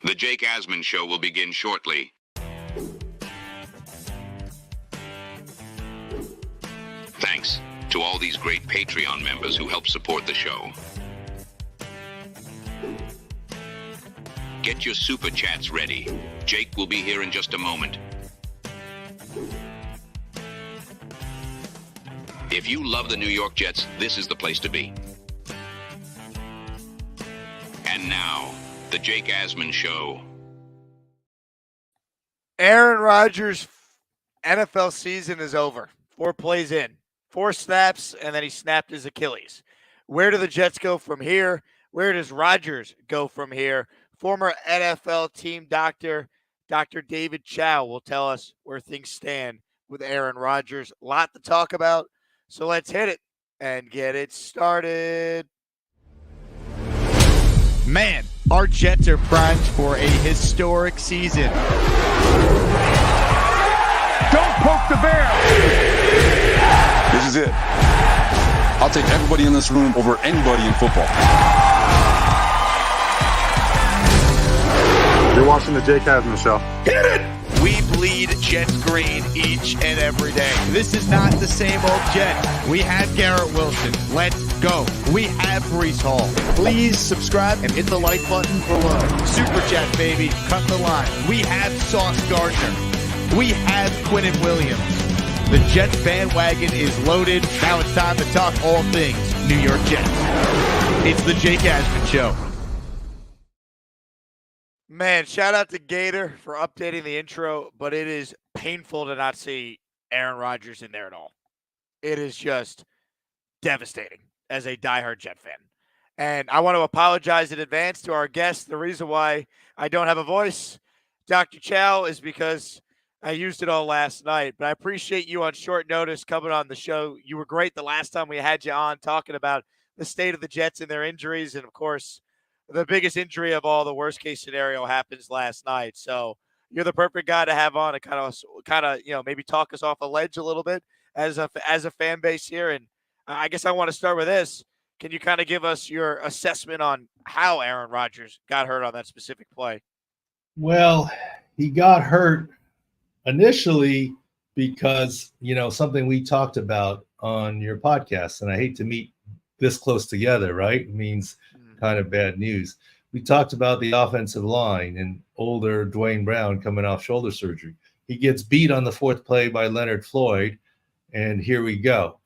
The Jake Asman Show will begin shortly. Thanks to all these great Patreon members who help support the show. Get your super chats ready. Jake will be here in just a moment. If you love the New York Jets, this is the place to be. And now, the Jake Asman Show. Aaron Rodgers' NFL season is over. 4 plays in, 4 snaps, and then he snapped his Achilles. Where do the Jets go from here? Where does Rodgers go from here? Former NFL team doctor, Dr. David Chao, will tell us where things stand with Aaron Rodgers. A lot to talk about, so let's hit it and get it started. Man, our Jets are primed for a historic season. Don't poke the bear. This is it. I'll take everybody in this room over anybody in football. You're watching the Jake Asman Show. Hit it! We bleed Jets green each and every day. This is not the same old Jets. We have Garrett Wilson. Let's go. We have Breece Hall. Please subscribe and hit the like button below. Super Chat, baby. Cut the line. We have Sauce Gardner. We have Quinnen Williams. The Jets bandwagon is loaded. Now it's time to talk all things New York Jets. It's the Jake Asman Show. Man, shout out to Gator for updating the intro, but it is painful to not see Aaron Rodgers in there at all. It is just devastating as a diehard Jet fan. And I want to apologize in advance to our guests. The reason why I don't have a voice, Dr. Chao, is because I used it all last night. But I appreciate you on short notice coming on the show. You were great the last time we had you on talking about the state of the Jets and their injuries. And, of course, the biggest injury of all, the worst case scenario, happens last night. So you're the perfect guy to have on to kind of, maybe talk us off a ledge a little bit as a fan base here. And I guess I want to start with this. Can you kind of give us your assessment on how Aaron Rodgers got hurt on that specific play? Well, he got hurt initially because, something we talked about on your podcast, and I hate to meet this close together, right? It means kind of bad news. We talked about the offensive line and older Dwayne Brown coming off shoulder surgery. He gets beat on the 4th play by Leonard Floyd, and here we go.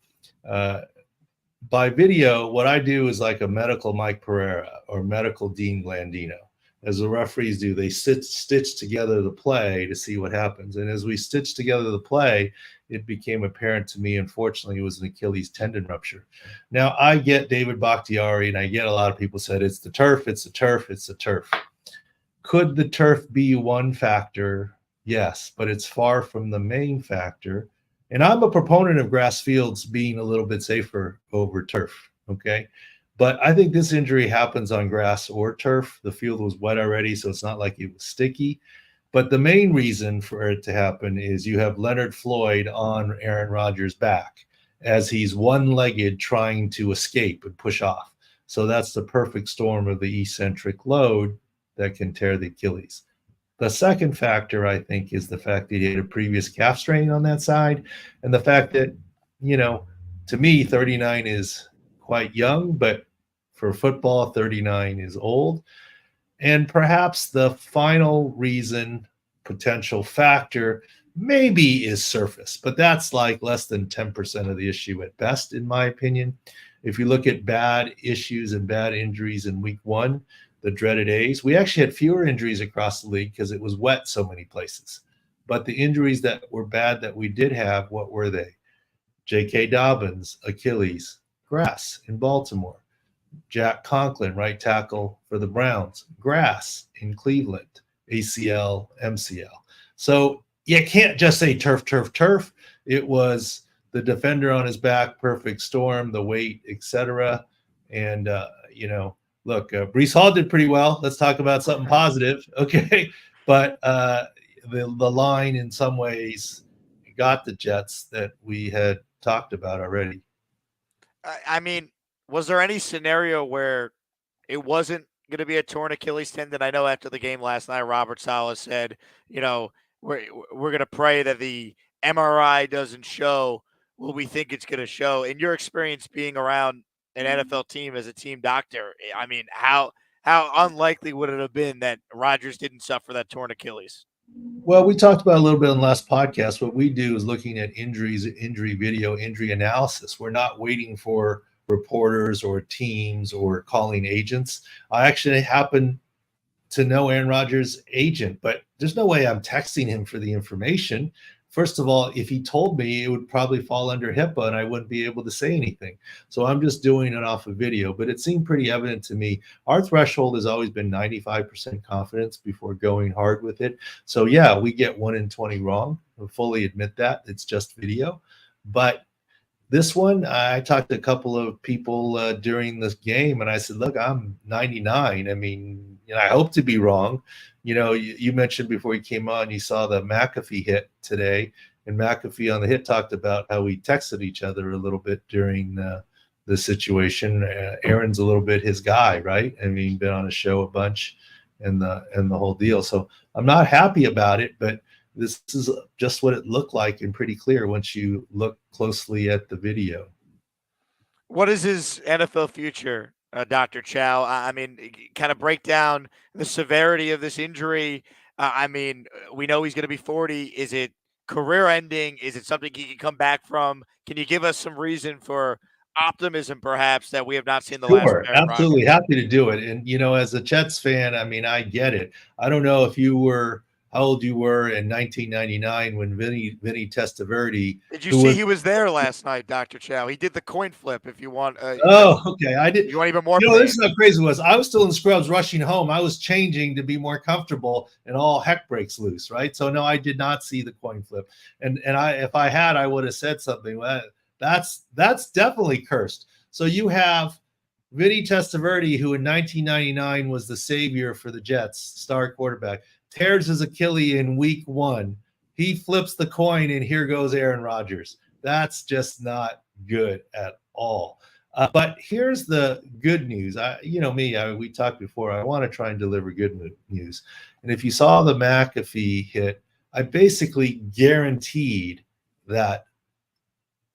By video, what I do is like a medical Mike Pereira or medical Dean Blandino. As the referees do, they stitch together the play to see what happens. And as we stitched together the play, it became apparent to me, unfortunately, it was an Achilles tendon rupture. Now, I get David Bakhtiari, and I get a lot of people said, it's the turf, it's the turf, it's the turf. Could the turf be one factor? Yes, but it's far from the main factor. And I'm a proponent of grass fields being a little bit safer over turf, okay? But I think this injury happens on grass or turf. The field was wet already, so it's not like it was sticky. But the main reason for it to happen is you have Leonard Floyd on Aaron Rodgers' back as he's one-legged trying to escape and push off. So that's the perfect storm of the eccentric load that can tear the Achilles. The second factor, I think, is the fact that he had a previous calf strain on that side, and the fact that, to me, 39 is quite young, but for football, 39 is old. And perhaps the final reason, potential factor, maybe is surface, but that's like less than 10% of the issue at best, in my opinion. If you look at bad issues and bad injuries in week 1, the dreaded A's, we actually had fewer injuries across the league because it was wet so many places. But the injuries that were bad that we did have, what were they? J.K. Dobbins, Achilles, grass in Baltimore. Jack Conklin, right tackle for the Browns, grass in Cleveland, ACL, MCL. So you can't just say turf, turf, turf. It was the defender on his back, perfect storm, the weight, etc. And, look, Breece Hall did pretty well. Let's talk about something positive, okay? But the line in some ways got the Jets that we had talked about already. I mean, was there any scenario where it wasn't going to be a torn Achilles tendon? I know after the game last night, Robert Saleh said, you know, we're going to pray that the MRI doesn't show what we think it's going to show. In your experience being around an NFL team as a team doctor, I mean, how unlikely would it have been that Rodgers didn't suffer that torn Achilles? Well, we talked about a little bit in the last podcast. What we do is looking at injuries, injury video, injury analysis. We're not waiting for reporters or teams or calling agents. I actually happen to know Aaron Rodgers' agent, but there's no way I'm texting him for the information. First of all, if he told me, it would probably fall under HIPAA and I wouldn't be able to say anything. So I'm just doing it off of video, but it seemed pretty evident to me. Our threshold has always been 95% confidence before going hard with it. So yeah, we get 1 in 20 wrong. I fully admit that. It's just video. But this one, I talked to a couple of people during this game, and I said, look, I'm 99. I mean, I hope to be wrong. You mentioned before you came on, you saw the McAfee hit today, and McAfee on the hit talked about how we texted each other a little bit during the situation. Aaron's a little bit his guy, right? I mean, been on a show a bunch and the whole deal. So I'm not happy about it, but this is just what it looked like and pretty clear once you look closely at the video. What is his NFL future, Dr. Chao? I mean, kind of break down the severity of this injury. I mean, we know he's going to be 40. Is it career ending? Is it something he can come back from? Can you give us some reason for optimism, perhaps, that we have not seen the last? Sure, absolutely happy to do it. And, as a Jets fan, I mean, I get it. I don't know if you were how old you were in 1999 when Vinny Testaverde. Did you see he was there last night, Dr. Chao? He did the coin flip. If you want. Okay, I did. You want even more? This is how crazy it was. I was still in scrubs, rushing home. I was changing to be more comfortable, and all heck breaks loose, right? So no, I did not see the coin flip. And if I had, I would have said something. That's definitely cursed. So you have Vinny Testaverde, who in 1999 was the savior for the Jets, star quarterback, tears his Achilles in week 1. He flips the coin, and here goes Aaron Rodgers. That's just not good at all. But here's the good news. We talked before. I want to try and deliver good news. And if you saw the McAfee hit, I basically guaranteed that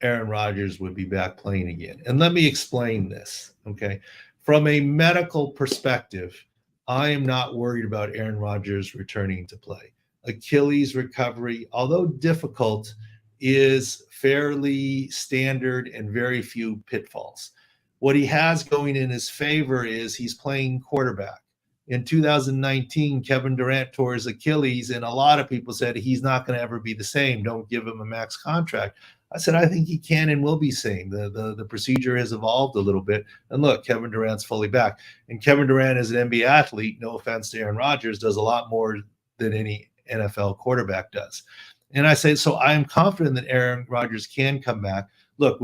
Aaron Rodgers would be back playing again. And let me explain this, okay? From a medical perspective, I am not worried about Aaron Rodgers returning to play. Achilles recovery, although difficult, is fairly standard and very few pitfalls. What he has going in his favor is he's playing quarterback. In 2019, Kevin Durant tore his Achilles, and a lot of people said he's not going to ever be the same. Don't give him a max contract. I said, I think he can and will be same. The procedure has evolved a little bit. And look, Kevin Durant's fully back. And Kevin Durant, as an NBA athlete, no offense to Aaron Rodgers, does a lot more than any NFL quarterback does. And I say, so I am confident that Aaron Rodgers can come back. Look,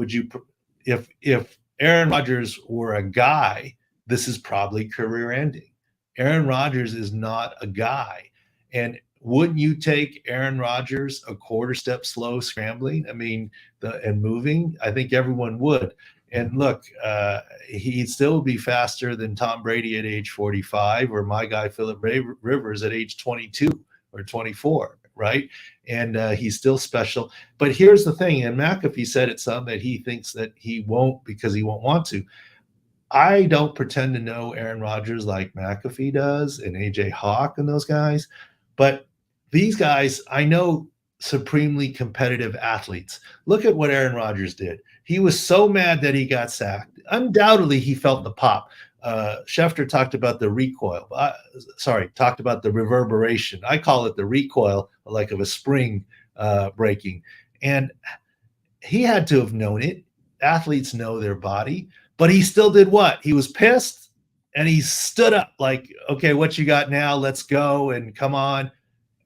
if Aaron Rodgers were a guy, this is probably career ending. Aaron Rodgers is not a guy. And wouldn't you take Aaron Rodgers a quarter step slow scrambling? I mean, and moving? I think everyone would. And look, he'd still be faster than Tom Brady at age 45 or my guy Phillip Rivers at age 22 or 24, right? And he's still special. But here's the thing, and McAfee said it some that he thinks that he won't because he won't want to. I don't pretend to know Aaron Rodgers like McAfee does and AJ Hawk and those guys, but these guys, I know, supremely competitive athletes. Look at what Aaron Rodgers did. He was so mad that he got sacked. Undoubtedly, he felt the pop. Schefter talked about the recoil. Talked about the reverberation. I call it the recoil, like of a spring breaking. And he had to have known it. Athletes know their body. But he still did what? He was pissed, and he stood up like, okay, what you got now? Let's go, and come on.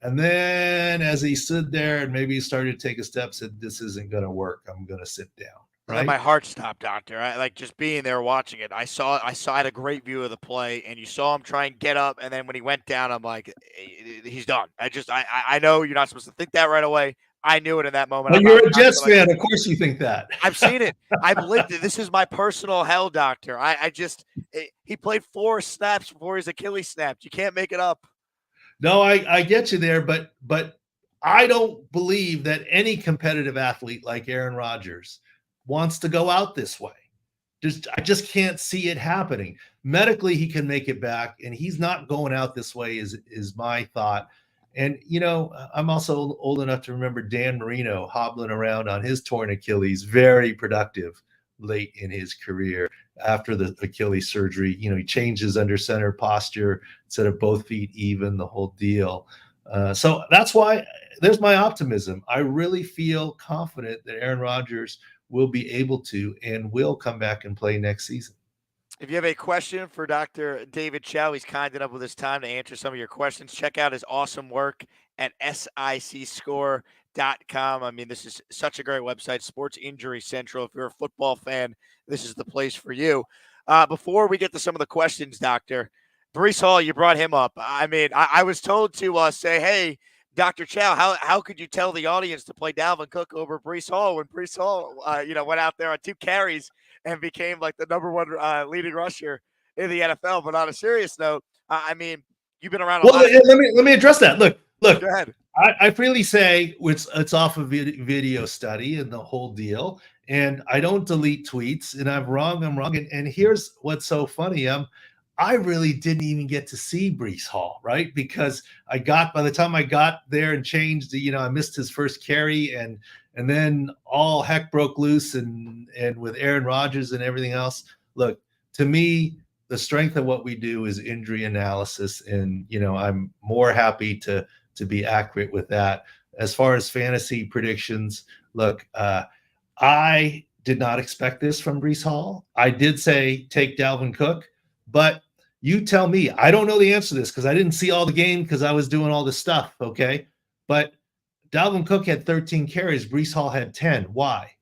And then as he stood there and maybe he started to take a step, said, this isn't going to work. I'm going to sit down. Right? My heart stopped, Doctor. I like just being there watching it. I had a great view of the play, and you saw him try and get up, and then when he went down, I'm like, he's done. I know you're not supposed to think that right away, I knew it in that moment. But you're a Jets fan. Of course you think that. I've seen it. I've lived it. This is my personal hell, doctor. He played 4 snaps before his Achilles snapped. You can't make it up. No, I get you there, but I don't believe that any competitive athlete like Aaron Rodgers wants to go out this way. I just can't see it happening. Medically, he can make it back, and he's not going out this way is my thought. And, I'm also old enough to remember Dan Marino hobbling around on his torn Achilles, very productive late in his career after the Achilles surgery. He changed his under center posture instead of both feet even, the whole deal. So that's why there's my optimism. I really feel confident that Aaron Rodgers will be able to and will come back and play next season. If you have a question for Dr. David Chao, he's kind enough with his time to answer some of your questions. Check out his awesome work at sicscore.com. I mean, this is such a great website, Sports Injury Central. If you're a football fan, this is the place for you. Before we get to some of the questions, Doctor, Breece Hall, you brought him up. I mean, I was told to say, hey, Dr. Chao, how could you tell the audience to play Dalvin Cook over Breece Hall when Breece Hall, went out there on 2 carries and became like the number 1 leading rusher in the NFL? But on a serious note, I mean, you've been around a lot. Let me address that. Look. Go ahead. I freely say it's off of video study and the whole deal. And I don't delete tweets. And I'm wrong. And here's what's so funny. I really didn't even get to see Breece Hall, right? Because by the time I got there and changed, I missed his first carry, and then all heck broke loose, and with Aaron Rodgers and everything else. Look, to me, the strength of what we do is injury analysis, and I'm more happy to be accurate with that. As far as fantasy predictions, look, I did not expect this from Breece Hall. I did say take Dalvin Cook, but you tell me. I don't know the answer to this because I didn't see all the game because I was doing all this stuff, okay? But Dalvin Cook had 13 carries. Breece Hall had 10. Why?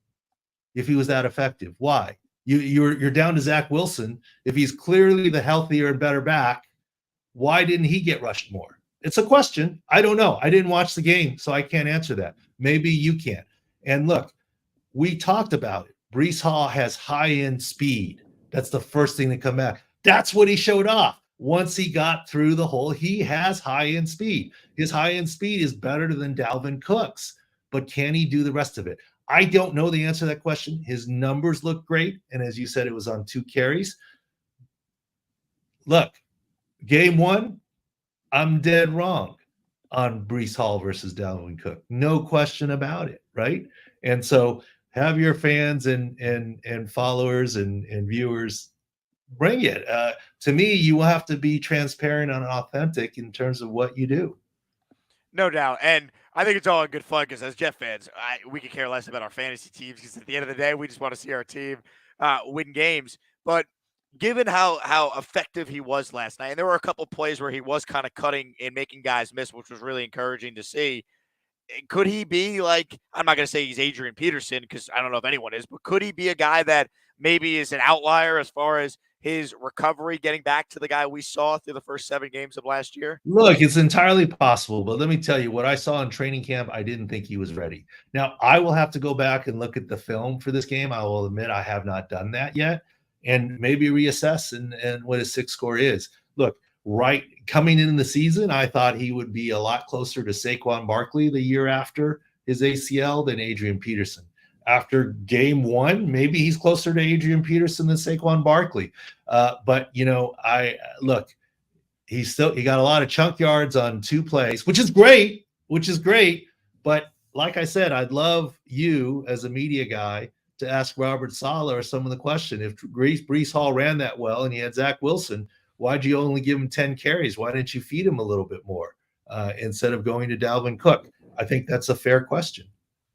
If he was that effective, why? You're down to Zach Wilson. If he's clearly the healthier and better back, why didn't he get rushed more? It's a question. I don't know. I didn't watch the game, so I can't answer that. Maybe you can. And look, we talked about it. Breece Hall has high-end speed. That's the first thing to come back. That's what he showed off. Once he got through the hole, he has high-end speed. His high-end speed is better than Dalvin Cook's, but can he do the rest of it? I don't know the answer to that question. His numbers look great, and as you said, it was on 2 carries. Look, game 1, I'm dead wrong on Breece Hall versus Dalvin Cook. No question about it, right? And so have your fans and followers and viewers bring it. To me, you will have to be transparent and authentic in terms of what you do. No doubt. And I think it's all in good fun because as Jet fans, we could care less about our fantasy teams because at the end of the day, we just want to see our team win games. But given how effective he was last night, and there were a couple plays where he was kind of cutting and making guys miss, which was really encouraging to see. Could he be like, I'm not going to say he's Adrian Peterson because I don't know if anyone is, but could he be a guy that maybe is an outlier as far as his recovery, getting back to the guy we saw through the first 7 games of last year? Look, it's entirely possible, but let me tell you what I saw in training camp. I didn't think he was ready. Now, I will have to go back and look at the film for this game. I will admit I have not done that yet, and maybe reassess and what his 6 score is. Look, right coming in the season, I thought he would be a lot closer to Saquon Barkley the year after his ACL than Adrian Peterson. After game 1, maybe he's closer to Adrian Peterson than Saquon Barkley. But he got a lot of chunk yards on 2 plays, which is great. But like I said, I'd love you as a media guy to ask Robert Saleh or someone the question. If Breece Hall ran that well and he had Zach Wilson, why'd you only give him 10 carries? Why didn't you feed him a little bit more instead of going to Dalvin Cook? I think that's a fair question.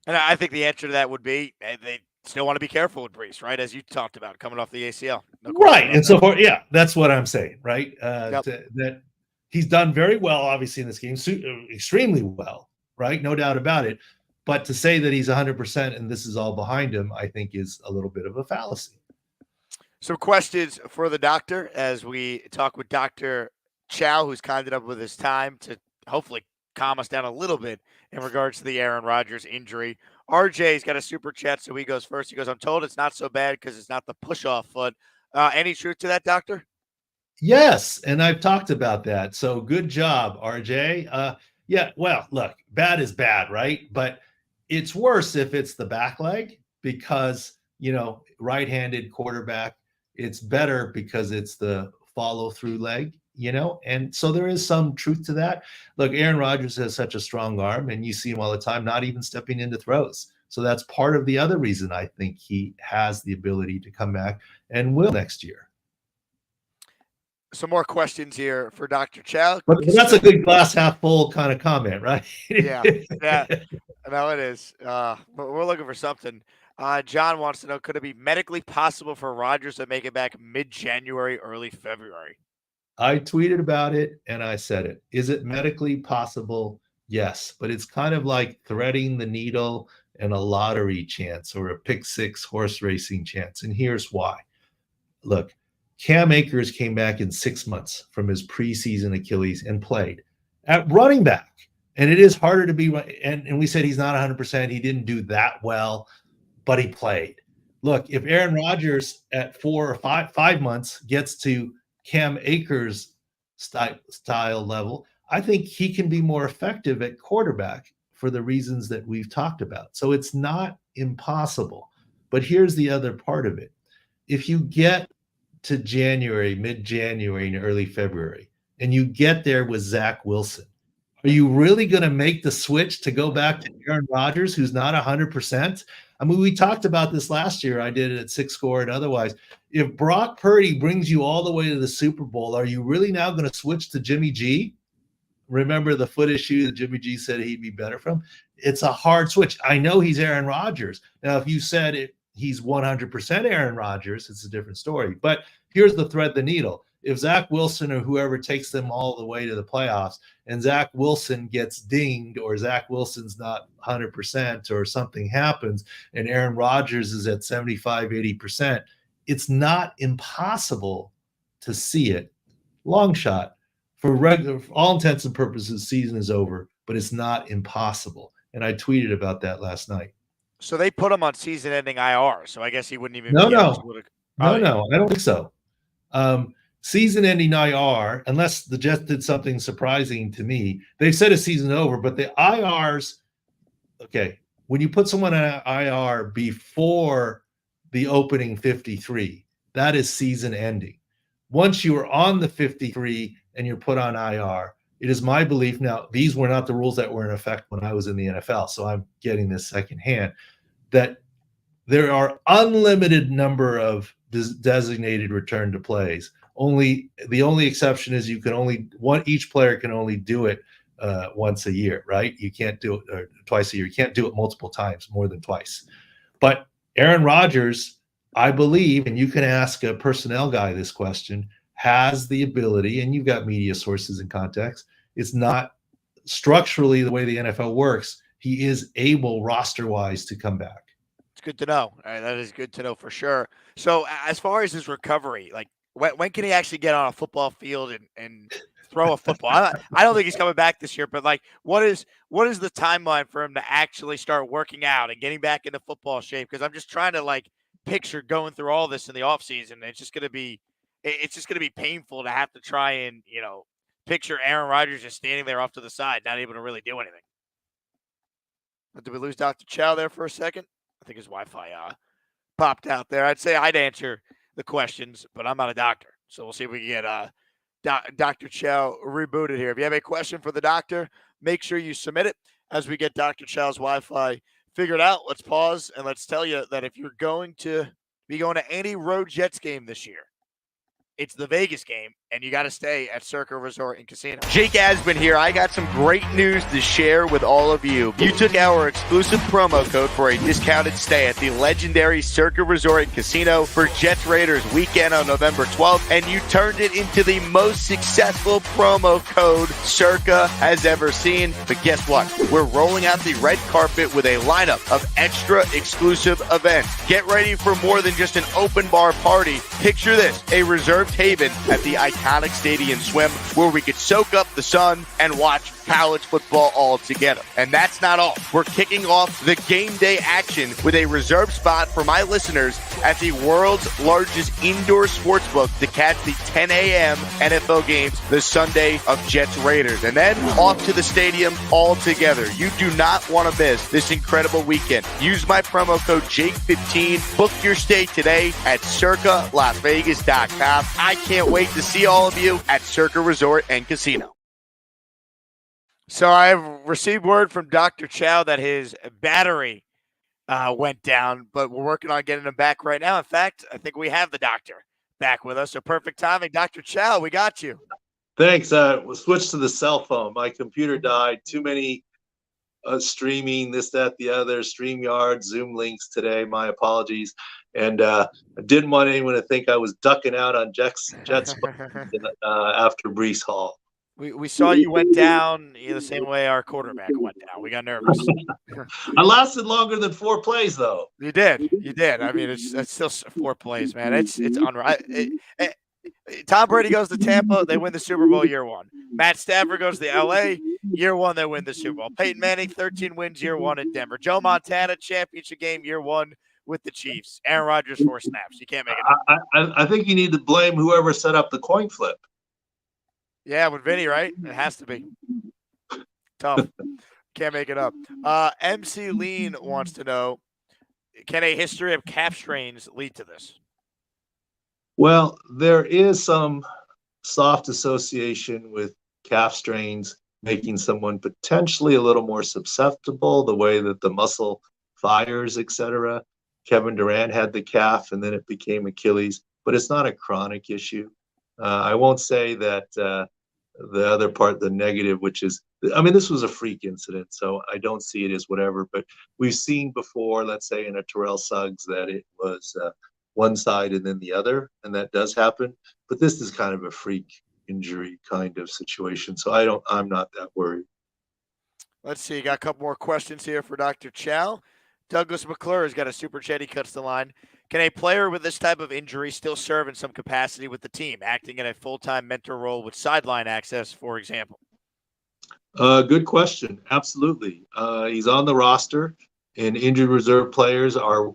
And I think the answer to that would be they still want to be careful with Breece, right? As you talked about, coming off the ACL. Right. And so forth. Yeah, that's what I'm saying, right? Yep. That he's done very well, obviously, in this game, extremely well, right? No doubt about it. But to say that he's 100% and this is all behind him, I think is a little bit of a fallacy. Some questions for the doctor as we talk with Dr. Chao, who's kind enough with his time to hopefully calm us down a little bit in regards to the Aaron Rodgers injury. RJ's got a super chat, so he goes first. He goes, I'm told it's not so bad because it's not the push-off foot. Any truth to that, doctor? Yes, and I've talked about that. So good job, RJ. Yeah, well, look, bad is bad, right? But it's worse if it's the back leg because, right-handed quarterback, it's better because it's the follow-through leg, and so there is some truth to that. Look, Aaron Rodgers has such a strong arm, and you see him all the time, not even stepping into throws. So that's part of the other reason I think he has the ability to come back and will next year. Some more questions here for Dr. Chao. But that's a good glass half full kind of comment, right? Yeah. No, it is. But we're looking for something. John wants to know, could it be medically possible for Rodgers to make it back mid-January, early February? I tweeted about it and I said it. Is it medically possible? Yes, but it's kind of like threading the needle and a lottery chance or a pick six horse racing chance. And here's why. Look, Cam Akers came back in 6 months from his preseason Achilles and played at running back. And it is harder to be, and we said he's not 100%. He didn't do that well, but he played. Look, if Aaron Rodgers at 4 or 5 months gets to Cam Akers style level, I think he can be more effective at quarterback for the reasons that we've talked about. So it's not impossible. But here's the other part of it. If you get to January, mid-January and early February, and you get there with Zach Wilson, are you really going to make the switch to go back to Aaron Rodgers, who's not 100%? I mean, we talked about this last year. I did it at 6 Score and otherwise. If Brock Purdy brings you all the way to the Super Bowl, are you really now going to switch to Jimmy G? Remember the foot issue that Jimmy G said he'd be better from? It's a hard switch. I know he's Aaron Rodgers. Now, if you said he's 100% Aaron Rodgers, it's a different story. But here's the thread the needle. If Zach Wilson or whoever takes them all the way to the playoffs and Zach Wilson gets dinged or Zach Wilson's not 100% or something happens and Aaron Rodgers is at 75, 80%, it's not impossible to see it. Long shot. For all intents and purposes, season is over, but it's not impossible. And I tweeted about that last night. So they put him on season-ending IR. So I guess he wouldn't even. No, I don't think so. Season-ending IR, unless the Jets did something surprising to me. They said a season over, but the IRs. Okay, when you put someone on IR before the opening 53, that is season-ending. Once you are on the 53 and you're put on IR, it is my belief. Now, these were not the rules that were in effect when I was in the NFL, so I'm getting this secondhand, that there are unlimited number of designated return to plays. The only exception is each player can only do it once a year, right? You can't do it twice a year. You can't do it multiple times, more than twice. But Aaron Rodgers, I believe, and you can ask a personnel guy this question, has the ability, and you've got media sources and context, it's not structurally the way the NFL works. He is able roster-wise to come back. It's good to know. That is good to know for sure. So as far as his recovery, like when can he actually get on a football field and throw a football? I don't think he's coming back this year, but like what is the timeline for him to actually start working out and getting back into football shape? Because I'm just trying to like picture going through all this in the offseason. It's just gonna be painful to have to try and, picture Aaron Rodgers just standing there off to the side, not able to really do anything. Did we lose Dr. Chao there for a second? I think his Wi-Fi popped out there. I'd say I'd answer the questions, but I'm not a doctor. So we'll see if we can get Dr. Chao rebooted here. If you have a question for the doctor, make sure you submit it as we get Dr. Chao's Wi-Fi figured out. Let's pause and let's tell you that if you're going to be going to any road Jets game this year, it's the Vegas game, and you got to stay at Circa Resort and Casino. Jake Asman here. I got some great news to share with all of you. You took our exclusive promo code for a discounted stay at the legendary Circa Resort and Casino for Jets Raiders weekend on November 12th, and you turned it into the most successful promo code Circa has ever seen. But guess what? We're rolling out the red carpet with a lineup of extra exclusive events. Get ready for more than just an open bar party. Picture this, a reserved haven at the iconic iconic stadium swim where we could soak up the sun and watch college football all together. And that's not all. We're kicking off the game day action with a reserved spot for my listeners at the world's largest indoor sports book to catch the 10 a.m. NFL games the Sunday of Jets Raiders. And then off to the stadium all together. You do not want to miss this incredible weekend. Use my promo code JAKE15. Book your stay today at circalasvegas.com. I can't wait to see all of you at Circa Resort and Casino. So I've received word from Dr. Chao that his battery went down, but we're working on getting him back right now. In fact, I think we have the doctor back with us. So perfect timing. Dr. Chao, we got you. Thanks. We'll switch to the cell phone. My computer died. Too many streaming, this, that, the other, StreamYard, Zoom links today. My apologies. And I didn't want anyone to think I was ducking out on Jets after Brees Hall. We saw you went down the same way our quarterback went down. We got nervous. I lasted longer than 4 plays, though. You did. I mean, it's still 4 plays, man. It's unreal. Tom Brady goes to Tampa, they win the Super Bowl year 1. Matt Stafford goes to LA, year 1, they win the Super Bowl. Peyton Manning, 13 wins, year 1 in Denver. Joe Montana, championship game, year 1 with the Chiefs. Aaron Rodgers, 4 snaps. You can't make it up. I think you need to blame whoever set up the coin flip. Yeah, with Vinny, right? It has to be. Tough. Can't make it up. MC Lean wants to know, can a history of calf strains lead to this? Well, there is some soft association with calf strains making someone potentially a little more susceptible, the way that the muscle fires, etc. Kevin Durant had the calf and then it became Achilles, but it's not a chronic issue. I won't say that the other part, the negative, which is, I mean, this was a freak incident, so I don't see it as whatever, but we've seen before, let's say in a Terrell Suggs, that it was one side and then the other, and that does happen. But this is kind of a freak injury kind of situation, so I'm not that worried. Let's see, got a couple more questions here for Dr. Chao. Douglas McClure has got a super chat. He cuts the line. Can a player with this type of injury still serve in some capacity with the team, acting in a full-time mentor role with sideline access, for example? Good question. Absolutely. He's on the roster, and injured reserve players are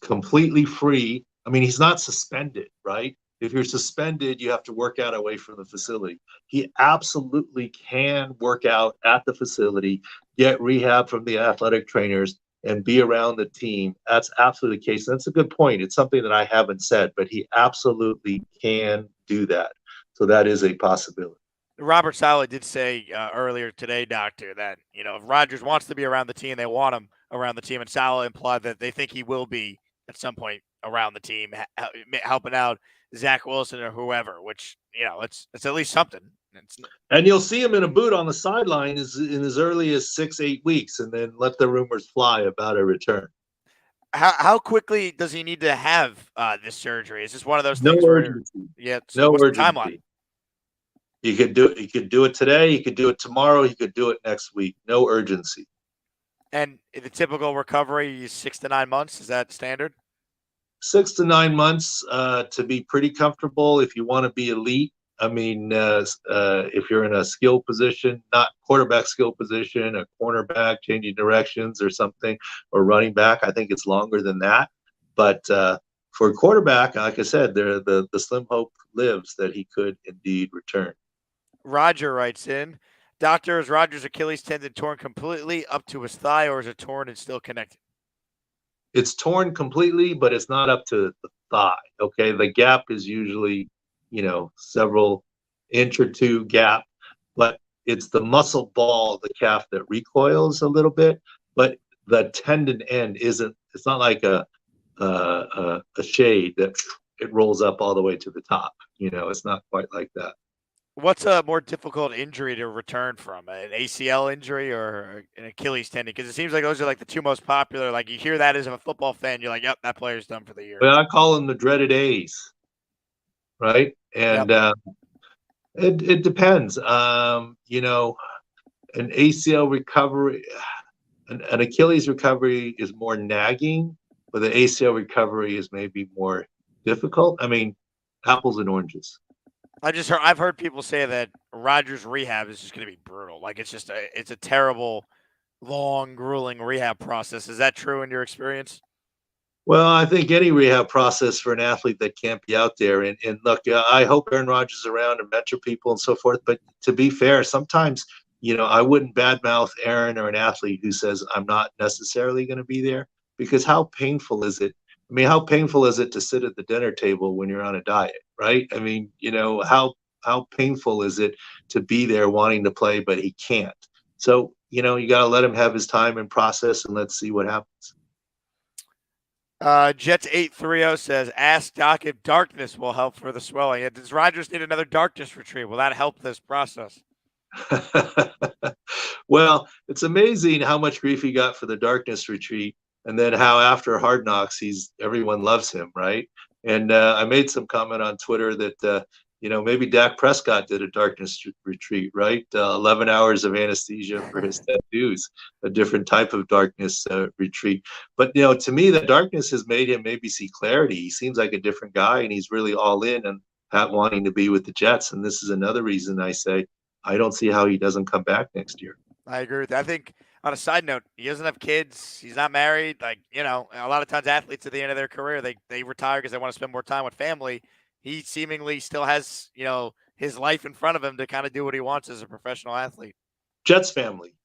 completely free. I mean, he's not suspended, right? If you're suspended, you have to work out away from the facility. He absolutely can work out at the facility, get rehab from the athletic trainers, and be around the team. That's absolutely the case. That's a good point. It's something that I haven't said, but he absolutely can do that. So that is a possibility. Robert Saleh did say earlier today, Doctor, that, if Rodgers wants to be around the team, they want him around the team. And Saleh implied that they think he will be at some point around the team, helping out Zach Wilson or whoever, which, it's at least something. And you'll see him in a boot on the sideline in as early as 6-8 weeks, and then let the rumors fly about a return. How quickly does he need to have this surgery? Is this one of those things? No urgency. So no urgency. Timeline? You could do it. You could do it today. You could do it tomorrow. You could do it next week. No urgency. And the typical recovery is 6 to 9 months. Is that standard? 6 to 9 months to be pretty comfortable. If you want to be elite, I mean, if you're in a skill position, not quarterback skill position, a cornerback changing directions or something, or running back, I think it's longer than that. But for a quarterback, like I said, the slim hope lives that he could indeed return. Roger writes in, Doctor, is Rodgers' Achilles tendon torn completely up to his thigh, or is it torn and still connected? It's torn completely, but it's not up to the thigh. Okay, the gap is usually, several inch or two gap, but it's the muscle ball of the calf that recoils a little bit. But the tendon end isn't. It's not like a shade that it rolls up all the way to the top. It's not quite like that. What's a more difficult injury to return from, an ACL injury or an Achilles tendon? Because it seems like those are like the two most popular. Like you hear that as a football fan, you're like, yep, that player's done for the year. Well, I call them the dreaded A's, right? And it depends. An ACL recovery, an Achilles recovery is more nagging, but the ACL recovery is maybe more difficult. I mean, apples and oranges. I've heard people say that Rodgers rehab is just going to be brutal. Like it's a terrible, long, grueling rehab process. Is that true in your experience? Well, I think any rehab process for an athlete that can't be out there. And look, I hope Aaron Rodgers is around and mentor people and so forth. But to be fair, sometimes, I wouldn't badmouth Aaron or an athlete who says, I'm not necessarily going to be there, because how painful is it? I mean, how painful is it to sit at the dinner table when you're on a diet, right? I mean, how painful is it to be there wanting to play, but he can't? So, you got to let him have his time and process, and let's see what happens. Jets 830 says, ask Doc if darkness will help for the swelling. Does Rodgers need another darkness retreat? Will that help this process? Well, it's amazing how much grief he got for the darkness retreat, and then how after Hard Knocks, everyone loves him, right? And I made some comment on Twitter that maybe Dak Prescott did a darkness retreat, right? 11 hours of anesthesia for his tattoos, a different type of darkness retreat. But, to me, the darkness has made him maybe see clarity. He seems like a different guy, and he's really all in and wanting to be with the Jets. And this is another reason I say I don't see how he doesn't come back next year. I agree with that. I think, on a side note, he doesn't have kids. He's not married. Like, a lot of times athletes at the end of their career, they retire because they want to spend more time with family. He seemingly still has, his life in front of him to kind of do what he wants as a professional athlete. Jets family.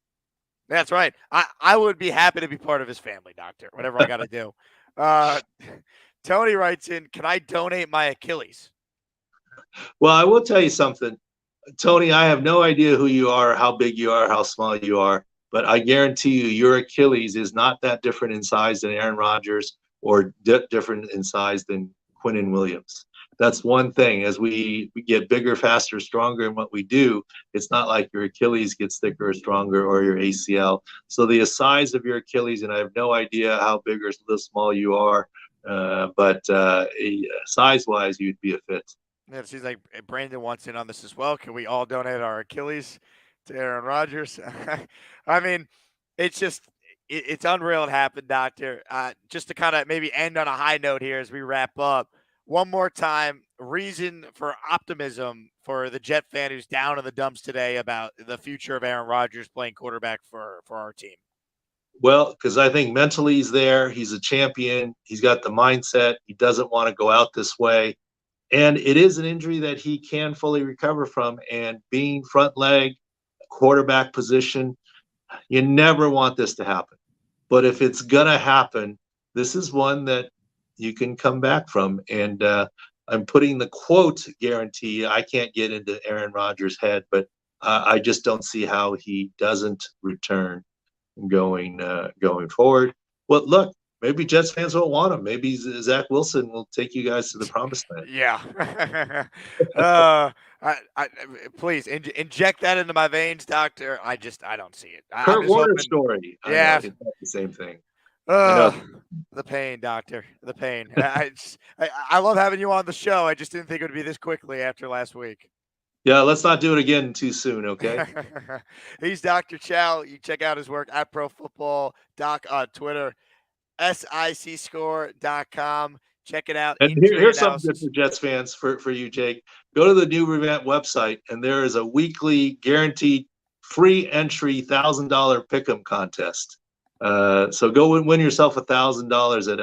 That's right. I would be happy to be part of his family, doctor, whatever I got to do. Tony writes in, can I donate my Achilles? Well, I will tell you something. Tony, I have no idea who you are, how big you are, how small you are, but I guarantee you your Achilles is not that different in size than Aaron Rodgers or different in size than Quinnen Williams. That's one thing. As we get bigger, faster, stronger in what we do, it's not like your Achilles gets thicker or stronger, or your ACL. So the size of your Achilles, and I have no idea how big or small you are, but size-wise, you'd be a fit. Yeah, it seems like Brandon wants in on this as well. Can we all donate our Achilles to Aaron Rodgers? I mean, it's just it's unreal it happened, Doctor. Just to kind of maybe end on a high note here as we wrap up. One more time, reason for optimism for the Jet fan who's down in the dumps today about the future of Aaron Rodgers playing quarterback for our team. Well, because I think mentally he's there. He's a champion. He's got the mindset. He doesn't want to go out this way. And it is an injury that he can fully recover from. And being front leg, quarterback position, you never want this to happen. But if it's going to happen, this is one that you can come back from. And I'm putting the quote guarantee. I can't get into Aaron Rodgers' head, but I just don't see how he doesn't return going forward. Well, look, maybe Jets fans won't want him. Maybe Zach Wilson will take you guys to the promised land. Yeah. Please inject that into my veins, doctor. I don't see it. Kurt Warner story. Yeah. It's not the same thing. The pain, doctor. The pain. I love having you on the show. I just didn't think it would be this quickly after last week. Yeah, let's not do it again too soon, okay? He's Dr. Chao. You check out his work at Pro Football Doc on Twitter, sicscore.com. Check it out. And here's something good for Jets fans for you, Jake. Go to the new revamped website, and there is a weekly guaranteed free entry $1,000 pick'em contest. So go and win yourself $1,000 at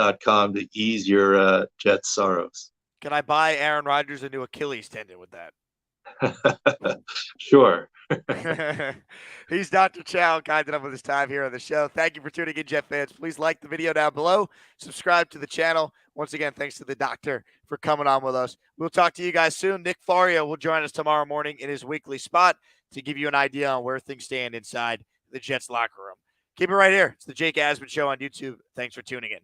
sicscore.com to ease your Jets sorrows. Can I buy Aaron Rodgers a new Achilles tendon with that? Sure. He's Dr. Chao, kind enough with his time here on the show. Thank you for tuning in, Jet fans. Please like the video down below. Subscribe to the channel. Once again, thanks to the doctor for coming on with us. We'll talk to you guys soon. Nick Fario will join us tomorrow morning in his weekly spot to give you an idea on where things stand inside the Jets locker room. Keep it right here. It's the Jake Asman Show on YouTube. Thanks for tuning in.